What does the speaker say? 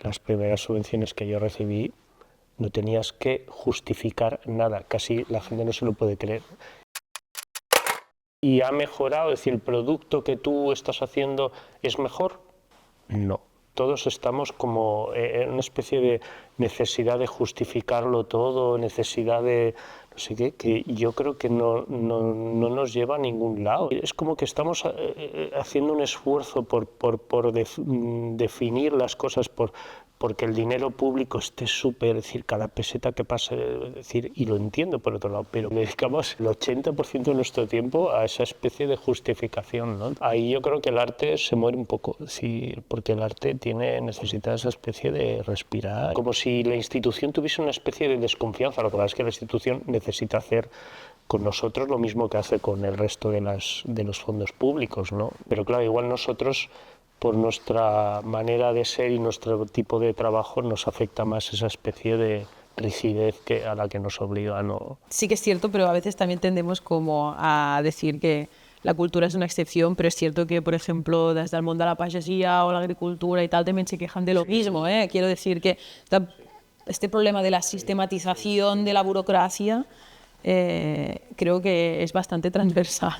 las primeras subvenciones que yo recibí no tenías que justificar nada, casi la gente no se lo puede creer. ¿Y ha mejorado? Es decir, ¿el producto que tú estás haciendo es mejor? No. Todos estamos como en una especie de necesidad de justificarlo todo, necesidad de no sé qué, que yo creo que no nos lleva a ningún lado. Es como que estamos haciendo un esfuerzo por definir las cosas, porque el dinero público esté súper, es decir, cada peseta que pase, es decir, y lo entiendo por otro lado, pero dedicamos el 80% de nuestro tiempo a esa especie de justificación, ¿no? Ahí yo creo que el arte se muere un poco, sí, porque el arte necesita esa especie de respirar, como si la institución tuviese una especie de desconfianza. Lo que pasa es que la institución necesita hacer con nosotros lo mismo que hace con el resto de los fondos públicos, ¿no? Pero claro, igual nosotros, por nuestra manera de ser y nuestro tipo de trabajo, nos afecta más esa especie de rigidez a la que nos obliga a no... Sí que es cierto, pero a veces también tendemos como a decir que la cultura es una excepción, pero es cierto que, por ejemplo, desde el mundo de la pagesia o la agricultura y tal, también se quejan de lo mismo, ¿eh? Quiero decir que este problema de la sistematización de la burocracia creo que es bastante transversal.